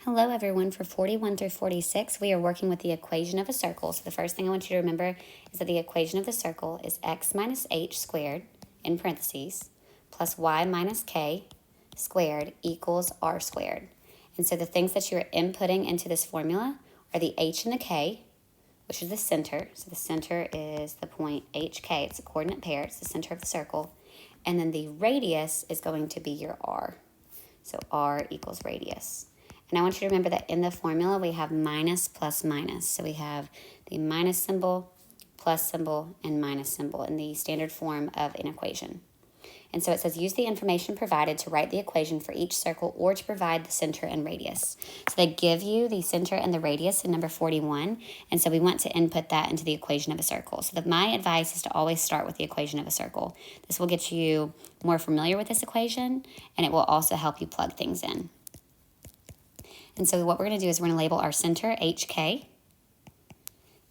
Hello everyone, for 41 through 46, we are working with the equation of a circle. So the first thing I want you to remember is that the equation of the circle is x minus h squared, in parentheses, plus y minus k squared equals r squared. And so the things that you're inputting into this formula are the h and the k, which is the center. So the center is the point hk, it's a coordinate pair, it's the center of the circle. And then the radius is going to be your r. So r equals radius. And I want you to remember that in the formula we have minus plus minus. So we have the minus symbol, plus symbol, and minus symbol in the standard form of an equation. And so it says use the information provided to write the equation for each circle or to provide the center and radius. So they give you the center and the radius in number 41. And so we want to input that into the equation of a circle. So my advice is to always start with the equation of a circle. This will get you more familiar with this equation, and it will also help you plug things in. And so what we're going to do is we're going to label our center HK,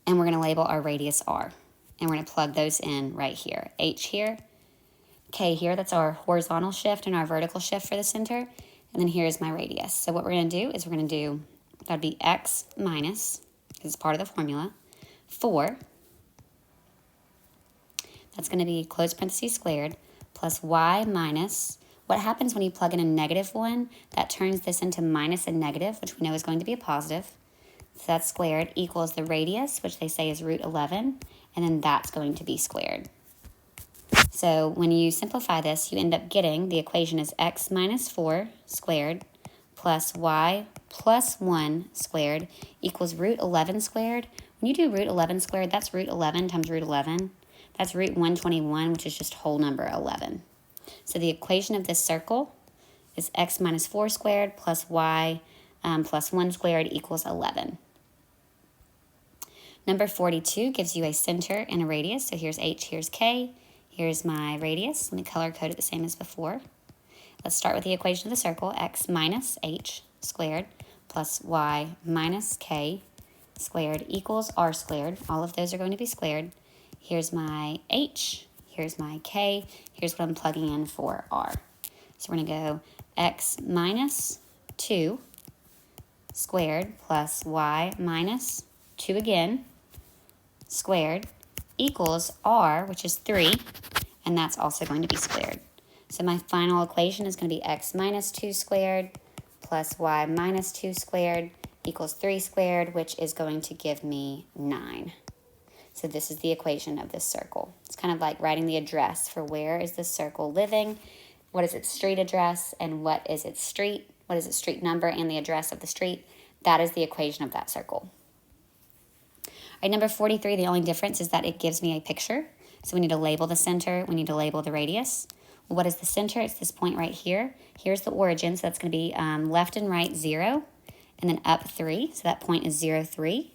and we're going to label our radius R. And we're going to plug those in right here. H here, K here, that's our horizontal shift and our vertical shift for the center. And then here's my radius. So what we're going to do is we're going to do, that'd be x minus, because it's part of the formula, 4. That's going to be close parentheses squared, plus y minus. What happens when you plug in a negative 1? That turns this into minus a negative, which we know is going to be a positive. So that's squared equals the radius, which they say is root 11, and then that's going to be squared. So when you simplify this, you end up getting the equation is x minus 4 squared plus y plus 1 squared equals root 11 squared. When you do root 11 squared, that's root 11 times root 11. That's root 121, which is just whole number 11. So the equation of this circle is x minus 4 squared plus y plus 1 squared equals 11. Number 42 gives you a center and a radius. So here's h, here's k, here's my radius. Let me color code it the same as before. Let's start with the equation of the circle, x minus h squared plus y minus k squared equals r squared. All of those are going to be squared. Here's my h. Here's my k, here's what I'm plugging in for r. So we're going to go x minus 2 squared plus y minus 2 again squared equals r, which is 3, and that's also going to be squared. So my final equation is going to be x minus 2 squared plus y minus 2 squared equals 3 squared, which is going to give me 9. So this is the equation of this circle. It's kind of like writing the address for where is this circle living, what is its street address, and what is its street number and the address of the street. That is the equation of that circle. All right, number 43, the only difference is that it gives me a picture. So we need to label the center, we need to label the radius. Well, what is the center? It's this point right here. Here's the origin, so that's going to be left and right 0, and then up 3, so that point is 0, 3.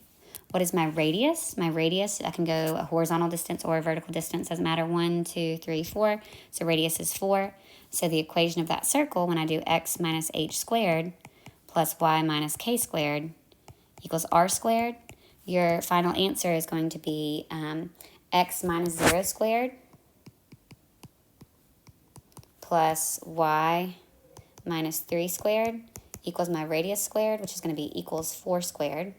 What is my radius? My radius, I can go a horizontal distance or a vertical distance, doesn't matter, 1, 2, 3, 4. So radius is 4. So the equation of that circle, when I do x minus h squared plus y minus k squared equals r squared, your final answer is going to be x minus 0 squared plus y minus 3 squared equals my radius squared, which is going to be equals 4 squared.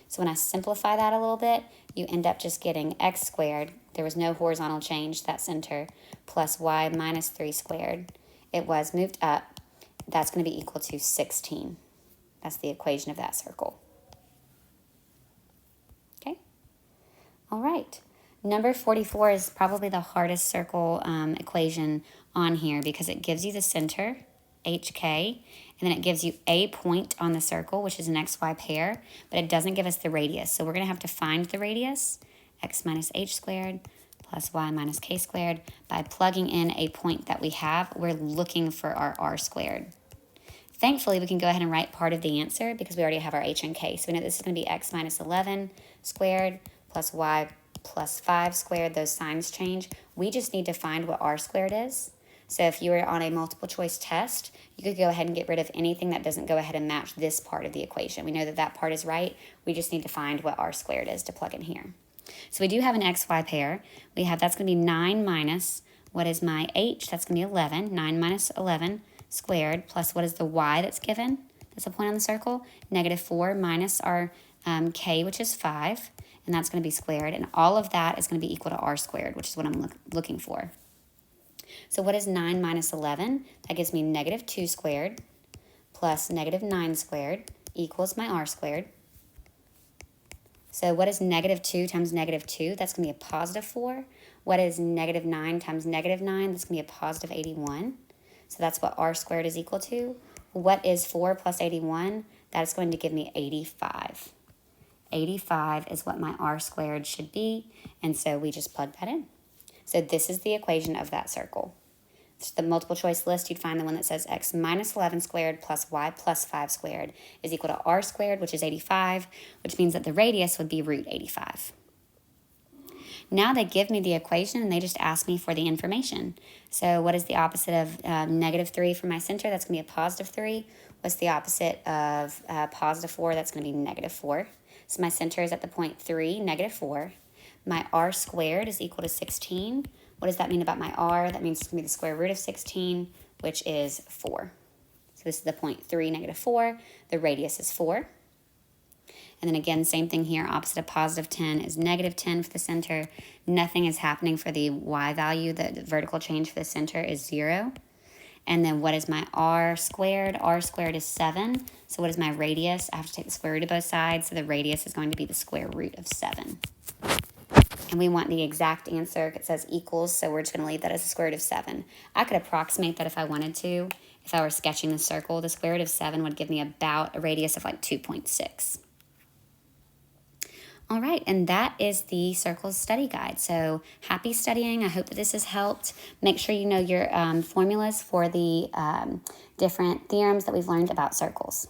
So when I simplify that a little bit, you end up just getting x squared. There was no horizontal change to that center, plus y minus 3 squared. It was moved up. That's going to be equal to 16. That's the equation of that circle. Okay? All right. Number 44 is probably the hardest circle equation on here because it gives you the center, HK, and then it gives you a point on the circle, which is an XY pair, but it doesn't give us the radius. So we're going to have to find the radius, x minus h squared plus y minus k squared. By plugging in a point that we have, we're looking for our r squared. Thankfully, we can go ahead and write part of the answer because we already have our h and k. So we know this is going to be x minus 11 squared plus y plus 5 squared. Those signs change. We just need to find what r squared is. So if you were on a multiple choice test, you could go ahead and get rid of anything that doesn't go ahead and match this part of the equation. We know that that part is right. We just need to find what r squared is to plug in here. So we do have an xy pair. We have, that's going to be 9 minus, what is my h? That's going to be 11. 9 minus 11 squared plus what is the y that's given? That's a point on the circle. Negative 4 minus our k, which is 5, and that's going to be squared. And all of that is going to be equal to r squared, which is what I'm looking for. So what is 9 minus 11? That gives me negative 2 squared plus negative 9 squared equals my r squared. So what is negative 2 times negative 2? That's going to be a positive 4. What is negative 9 times negative 9? That's going to be a positive 81. So that's what r squared is equal to. What is 4 plus 81? That is going to give me 85. 85 is what my r squared should be, and so we just plug that in. So this is the equation of that circle. So the multiple choice list, you'd find the one that says x minus 11 squared plus y plus 5 squared is equal to r squared, which is 85, which means that the radius would be root 85. Now they give me the equation and they just ask me for the information. So what is the opposite of negative 3 for my center? That's going to be a positive 3. What's the opposite of positive 4? That's going to be negative 4. So my center is at the point 3, negative 4. My r squared is equal to 16. What does that mean about my r? That means it's going to be the square root of 16, which is 4. So this is the point 3, negative 4. The radius is 4. And then again, same thing here. Opposite of positive 10 is negative 10 for the center. Nothing is happening for the y value. The vertical change for the center is 0. And then what is my r squared? R squared is 7. So what is my radius? I have to take the square root of both sides. So the radius is going to be the square root of 7. And we want the exact answer. It says equals, so we're just going to leave that as the square root of 7. I could approximate that if I wanted to. If I were sketching the circle, the square root of 7 would give me about a radius of like 2.6. All right, and that is the Circles study guide. So happy studying. I hope that this has helped. Make sure you know your formulas for the different theorems that we've learned about circles.